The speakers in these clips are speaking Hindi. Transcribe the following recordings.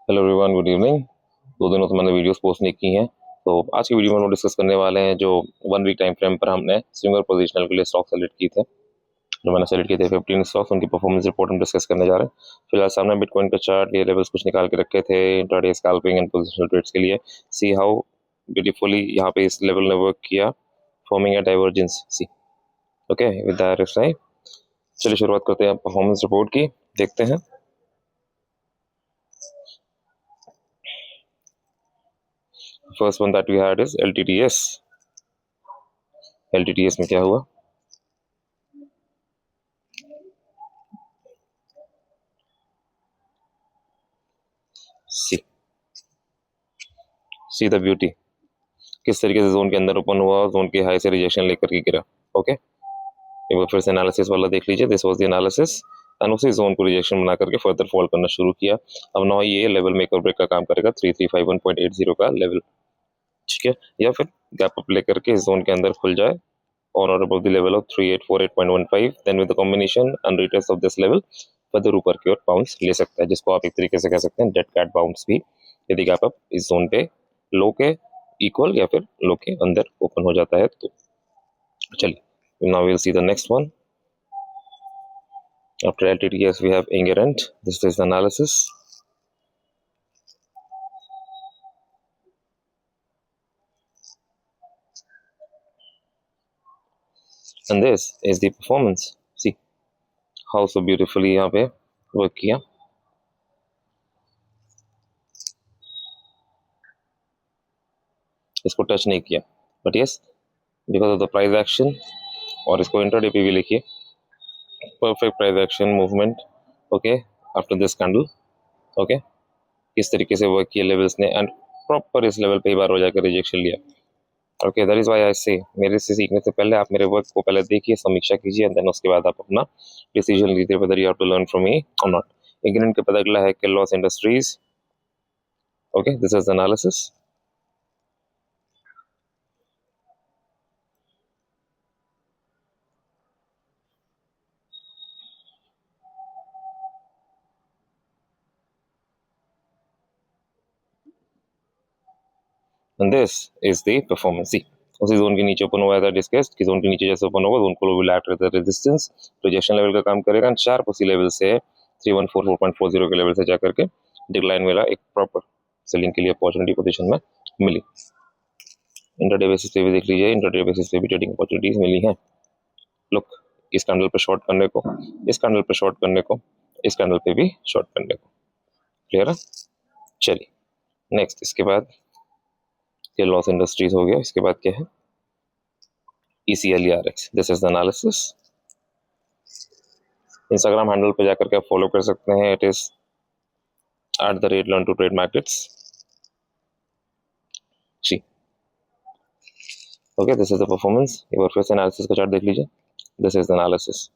Hello everyone, good evening. 2 दिनों से मैंने वीडियोस पोस्ट नहीं की हैं, तो आज की वीडियो में हम डिस्कस करने वाले हैं जो 1 वीक टाइम फ्रेम पर हमने स्विंगर पोजिशनल के लिए स्टॉक सेलेक्ट किए थे। जो मैंने सेलेक्ट किए थे 15 स्टॉक्स, उनकी परफॉर्मेंस रिपोर्ट हम डिस्कस करने जा रहे हैं। फिलहाल सामने बिटकॉइन का चार्ट, ये लेवल्स कुछ निकाल के रखे थे intraday scalping and positional trades के लिए। सी हाउ ब्यूटीफुली यहाँ पे इस लेवल ने वर्क किया, forming a divergence. See okay, with that right, चलिए शुरुआत करते हैं परफॉर्मेंस रिपोर्ट की। देखते हैं first one that we had is LTTS। LTTS में क्या हुआ? सी सी द ब्यूटी, किस तरीके से जोन के अंदर ओपन हुआ, जोन के हाई से रिजेक्शन लेकर के गिरा। ओके, एक बार फिर से एनालिसिस वाला देख लीजिए। This was the analysis and उसी जोन को रिजेक्शन बना करके फर्दर फॉल करना शुरू किया। अब ना ये लेवल मेक और ब्रेक का काम करेगा, 3351.80 का लेवल, ठीक है, या फिर गैप अप लेकर के इस जोन के अंदर खुल जाए on or above the level of 3848.15, then with the combination and retest of this level further ऊपर की ओर बाउंस ले सकता है, जिसको आप एक तरीके से कह सकते हैं डेड कैट बाउंस भी, यदि गैप अप इस जोन पे लो के इक्वल या फिर लो के अंदर ओपन हो जाता है तो। चलिए, now we'll see the next one. After LTTS we have Ingerent. This is the analysis. And this is the performance. See how so beautifully यहाँ पे वर्क किया। इसको टच नहीं किया, but yes because of the price action, और इसको इंट्राडे पे भी लिखिए, perfect price action movement. Okay, after this candle, okay, किस तरीके से वर्क किया लेवल्स ने, एंड प्रॉपर इस लेवल पे ही बार हो जाकर रिजेक्शन लिया। Okay, that is why I से, मेरे से सीखने से पहले आप मेरे वर्क को पहले देखिए, समीक्षा कीजिए, एंड देन उसके बाद आप अपना डिसीजन लीजिए whether you have to learn from me और नॉट। इंग्रेडिएंट के पता अगला है केलॉस industries. Okay, this is analysis. And this is the performance. See उसी जोन के नीचे ओपन हुआ था, डिस्कस्ड कि जोन के नीचे जैसे ओपन होगा जोन को will act as a resistance, rejection level का काम करेगा, एंड शार्प उसी लेवल से 3144.40 के लेवल से जाकर के डिक्लाइन मिला, एक प्रॉपर सेलिंग के लिए अपॉर्चुनिटी पोजीशन में मिली। इंट्राडे बेसिस पे भी देख लीजिए, इंट्राडे बेसिस पे भी ट्रेडिंग अपॉर्चुनिटीज मिली हैं। लुक, इस कैंडल पे शॉर्ट करने को, इस कैंडल पे शॉर्ट करने को, इस कैंडल पे भी शॉर्ट करने को, क्लियर है। चलिए नेक्स्ट, इसके बाद ये लॉस इंडस्ट्रीज हो गया, इसके बाद क्या है ECLERX। This is the analysis. Instagram handle पे जाकर के आप फॉलो कर सकते हैं, इट इज @learn2trade markets। जी okay, this is the performance. एक बार फिर से एनालिसिस का चार्ट देख लीजिए। This is the analysis,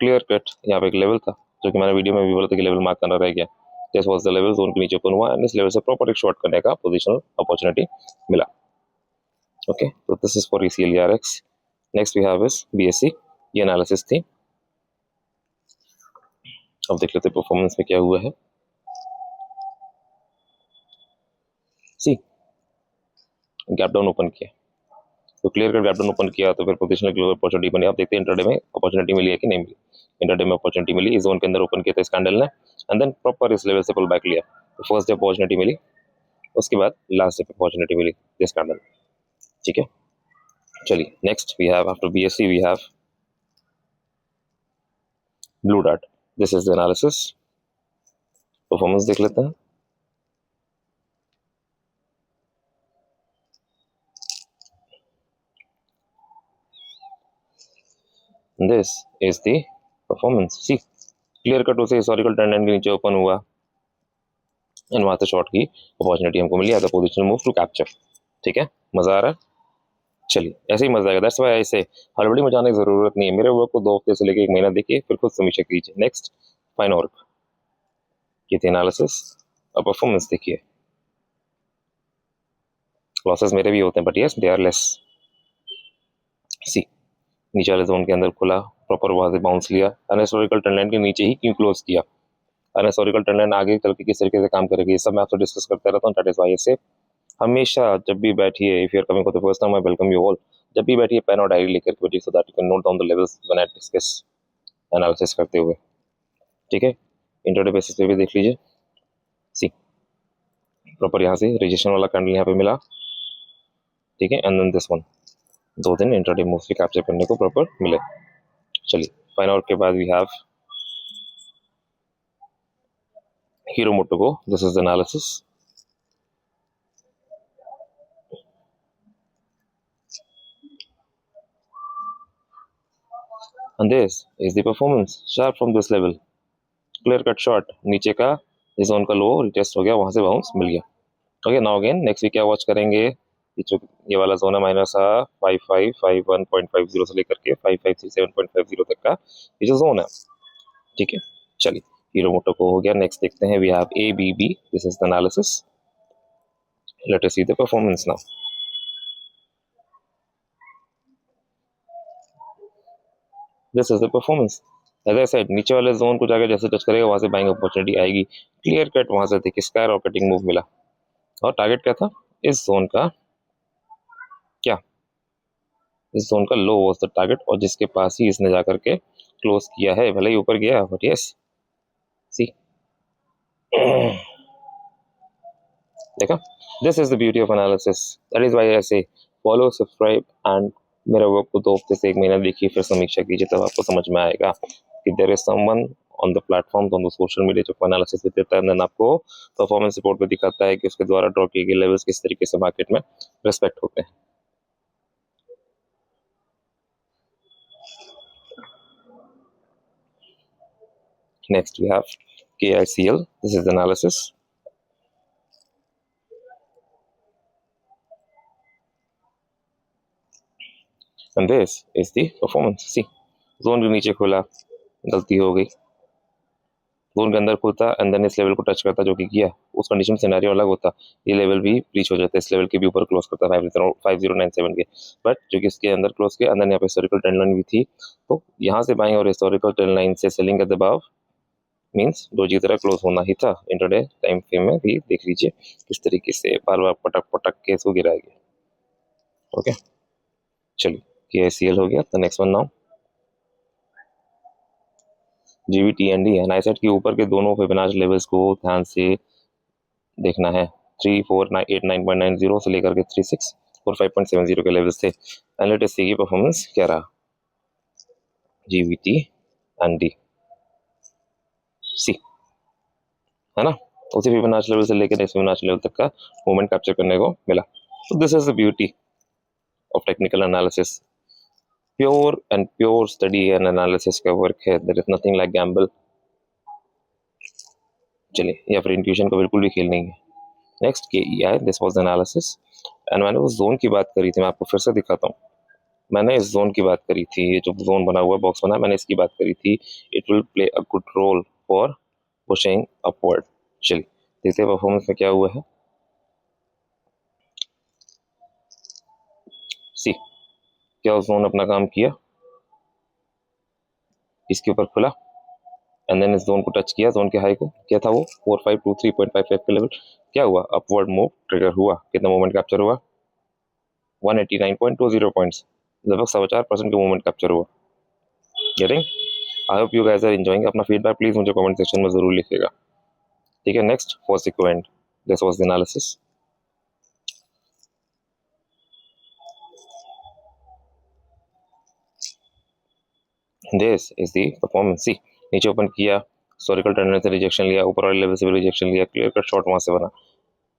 clear cut. यहाँ पे एक लेवल था जो कि मैंने वीडियो में भी बोला था कि लेवल मार्क करना रह गया। This was the level, zone के नीचे ओपन हुआ एंड इस लेवल से प्रॉपर एक शॉर्ट करने का पोजिशनल अपॉर्चुनिटी मिला। ओके, तो this is for ECLERX। Next we have is BSE। ये एनालिसिस थी। अब देख लेते परफॉर्मेंस में क्या हुआ है। सी गैप डाउन ओपन किया, तो क्लियर कर गैप डाउन ओपन किया, तो फिर पोजिशनल क्लोज अपॉर्चुनिटी बनी। आप देखते हैं इंट्राडे में अपॉर्चुनिटी मिली है कि नहीं मिली। इंट्राडे में अपॉर्चुनिटी मिली, इस जोन के अंदर ओपन किया था इस कैंडल ने, एंड देन प्रॉपर इस लेवल से पुल बैक लिया। तो फर्स्ट डे अपॉर्चुनिटी मिली, उसके बाद लास्ट डे अपॉर्चुनिटी मिली दिस कैंडल, ठीक है। चलिए next we have, after BSE we have blue dart. This is the analysis. Performance देख लेते हैं। This is the performance. See clear cut उसे हिस्टोरिकल ट्रेंड लाइन के नीचे ओपन हुआ एंड वहां से शॉर्ट की अपॉर्चुनिटी हमको मिली as a positional move to capture, ठीक है। मजा आ रहा है, चलिए ऐसे ही मजा आएगा। दैट्स व्हाई ऐसे हड़बड़ी मचाने की जरूरत नहीं है। मेरे वर्क को 2 हफ्ते से लेकर 1 महीना देखिए, फिर खुद समीक्षा कीजिए। नेक्स्ट फाइन वर्क, ये थी एनालिसिस। अब परफॉर्मेंस देखिए। लॉसेस मेरे भी होते हैं, but yes they are less. See नीचे वाले जोन के अंदर खुला, प्रॉपर वहां से बाउंस लिया, एंड हिस्टोरिकल ट्रेंड लाइन के नीचे ही क्यों क्लोज किया, और हिस्टोरिकल ट्रेंड लाइन आगे चल के किस तरीके से काम करेगी, ये सब मैं आपसे डिस्कस करता रहता हूँ। दैट इज वाई से हमेशा जब भी बैठिए, if you are coming for the first time, I welcome you all. जब भी बैठिए पेन और डायरी लेकर के बैठिए, so that you can note down the levels when I discuss analysis करते हुए। ठीक है, इंट्राडे बेसिस पे भी देख लीजिए। सी प्रॉपर यहाँ से रिजेक्शन वाला कैंडल यहाँ पे मिला, ठीक है, एंड देन दिस वन, 2 दिन इंट्राडे मूव्स भी कैप्चर करने को प्रॉपर मिले। चलिए, 5 आवर के बाद we have Hero MotoCorp. This is the analysis, and this is the performance sharp from this level, clear cut short। नीचे का इस जोन का लो रिटेस्ट हो गया, वहां से बाउंस मिल गया। Okay, now again next week क्या वॉच करेंगे, ये वाला जोन है माइनस 5551.50 से लेकर के 5537.50 तक का ये जो जोन है। ठीक है, चलिए हीरो मोटो को हो गया। नेक्स्ट देखते हैं, we have ABB। This is the analysis, let us see the performance now. This is the performance. As I said, नीचे वाले जोन को जाकर जैसे टच करेगा वहां से बाइंग अपॉर्चुनिटी आएगी। क्लियर कट वहां से देखिए स्काई रॉकेटिंग मूव मिला, और टारगेट क्या था, इस जोन का, क्या इस जोन का लो वाज द टारगेट, और जिसके पास ही इसने जाकर के क्लोज किया है। भले ही ऊपर गया, बट यस, सी देखा, this is the beauty of analysis. That is why I से फॉलो, सब्सक्राइब एंड मेरा वर्क को 2 हफ्ते से 1 महीना देखिए, फिर समीक्षा कीजिए, तब आपको समझ में आएगा कि there is someone on the platform, on the social media जो एनालिसिस देता है, देन आपको परफॉर्मेंस रिपोर्ट पे दिखाता है कि उसके द्वारा ड्रॉ किए गए लेवल्स किस तरीके से मार्केट में रिस्पेक्ट होते हैं। Next we have KICL। This is the analysis, and this is the performance। See zone के नीचे खुला, गलती हो गई, जोन के अंदर खुलता एंड देन इस लेवल को टच करता, जो कि किया, उस कंडीशन सिनेरियो अलग होता, ये लेवल भी ब्रीच हो जाता है, इस लेवल के भी ऊपर क्लोज करता 5097 के, बट जो कि इसके अंदर क्लोज किया, अंदर यहाँ पे हिस्टोरिकल ट्रेंड लाइन भी थी, तो यहाँ से बाइंग और हिस्टोरिकल ट्रेंड लाइन से selling at the above means doji की तरह क्लोज होना ही था। इंट्राडे टाइम फ्रेम में भी देख लीजिए किस तरीके से बार बार पटक पटक के इसको गिराएगी। ओके, चलिए KICL हो गया। तो नेक्स्ट वन नाउ GBTND है। नाइसेट के ऊपर के दोनों फिबोनाची लेवल्स को ध्यान से देखना है, 3489.90 से लेकर के 36 और 5.70 के लेवल्स थे। एंड लेट अस सी की परफॉर्मेंस क्या रहा, GBTND सी, है ना, उसी फिबोनाची लेवल से लेकर इस फिबोनाची लेवल तक का मूवमेंट कैप्चर करने को मिला। तो this is the beauty of technical analysis, pure and pure study and analysis का वर्क है। There is nothing like gamble, चलिए, या फिर इंट्यूशन का बिल्कुल भी खेल नहीं है। Next KEI, this was analysis, and मैंने उस जोन की बात करी थी, मैं आपको फिर से दिखाता हूँ। मैंने इस जोन की बात करी थी, ये जो जोन बना हुआ बॉक्स बना, मैंने इसकी बात करी थी, it will play a good role for pushing upward. चलिए देखते हैं परफॉर्मेंस में क्या हुआ है। सी, क्या उस जोन अपना काम किया, इसके ऊपर खुला एंड देन इस जोन को टच किया, जोन के हाई को, क्या था वो 4523.55 के लेवल, क्या हुआ, अपवर्ड मूव ट्रिगर हुआ। कितना मूवमेंट कैप्चर हुआ, 189.20 पॉइंट्स, लगभग 4.25% का मूवमेंट कैप्चर हुआ। Getting, I hope you guys are enjoying. अपना फीडबैक प्लीज मुझे कमेंट सेक्शन में जरूर लिखिएगा, ठीक है। Next for sequent, this was the analysis, this is the performance. See, नीचे ओपन किया, हिस्टोरिकल ट्रेंड से रिजेक्शन लिया, ऊपर वाले लेवल से भी रिजेक्शन लिया, क्लियर कट शॉट वहां से बना,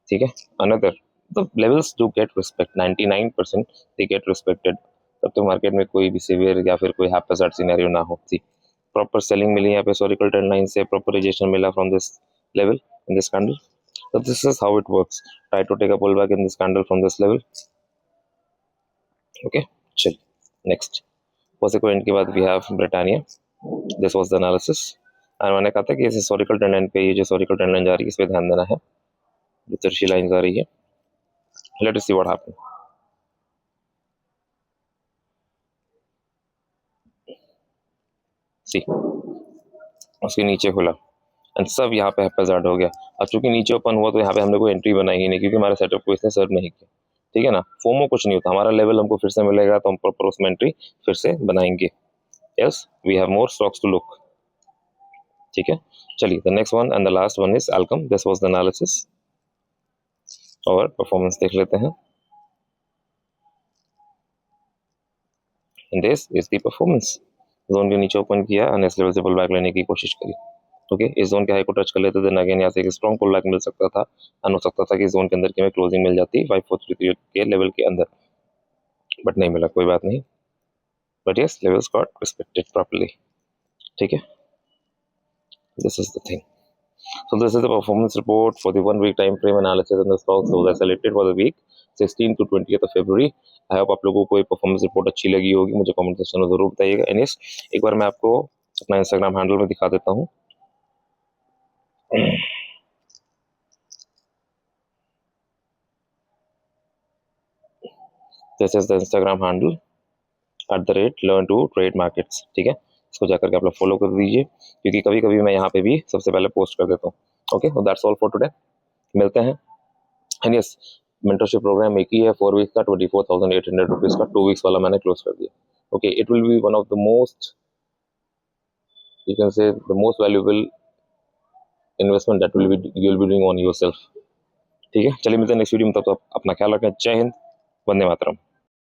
ठीक है। Another the levels do get respect, 99% they get respected, तब तक मार्केट में कोई भी सीवियर या फिर कोई हैप्पीज़ार्ड सिनेरियो ना हो। सी, प्रॉपर सेलिंग मिली यहाँ पे हिस्टोरिकल ट्रेंड लाइन से, प्रॉपर रिजेक्शन मिला from this level in this candle. So this is how it works. Try to take a pullback in this candle from this level. Okay, चलिए नेक्स्ट consequent के बाद we have Britannia. This was the analysis. और मैंने कहा था कि इस हिस्टोरिकल ट्रेंड लाइन पे, ये जो हिस्टोरिकल ट्रेंड लाइन जा रही है, इस पे ध्यान देना है, जो तिरछी लाइन आ रही है। Let us see what happen. See, उसके नीचे खुला एंड सब यहाँ पे हैप्पीज़ार्ड हो गया। अब चूंकि नीचे ओपन हुआ तो यहाँ पे हमने कोई एंट्री बनाई ही नहीं, क्योंकि हमारे सेटअप को इसने सर्व नहीं किया, ठीक है ना। फोमो कुछ नहीं होता, हमारा लेवल हमको फिर से मिलेगा तो हम प्रॉपर उसमें एंट्री फिर से बनाएंगे। Yes, we have more stocks to look, ठीक है। चलिए, the next one and the last one is Alkem. This was the analysis और परफॉर्मेंस देख लेते हैं। And this is the performance. Zone के नीचे ओपन किया और नेक्स्ट लेवल से पुल बैक लेने की कोशिश करी। ओके, इस जोन के हाई को टच कर लेते थे, अगेन यहाँ से एक स्ट्रॉन्ग पुल बैक मिल सकता था, और हो सकता था कि जोन के अंदर की हमें क्लोजिंग मिल जाती 5433 के लेवल के अंदर, बट नहीं मिला, कोई बात नहीं। But yes, levels got respected properly, ठीक है। This is the thing. So this is the performance report for the 1 week time frame analysis and the stocks those are selected for the week 16 to 20th of February. I hope आप लोगों को ये परफॉर्मेंस रिपोर्ट अच्छी लगी होगी, मुझे कमेंट सेक्शन में जरूर बताइएगा। एंड यस, एक बार मैं आपको अपना इंस्टाग्राम हैंडल में दिखा देता हूँ। This is the Instagram handle @learn2trade markets, ठीक है। इसको जाकर के आप लोग फॉलो कर दीजिए, क्योंकि कभी कभी मैं यहाँ पे भी सबसे पहले पोस्ट कर देता हूँ। Okay, that's all for today, मिलते हैं। एंड यस, मेंटरशिप प्रोग्राम एक ही है 4 वीक का, 24,800 रुपीज़ का, 2 वीक्स वाला मैंने क्लोज कर दिया। Okay, it will be one of the most, you can say the most valuable investment that will be you will be doing on yourself, ठीक है। चलिए, मिलते हैं नेक्स्ट वीडियो में, तब तक अपना ख्याल रखें। जय हिंद, वंदे मातरम।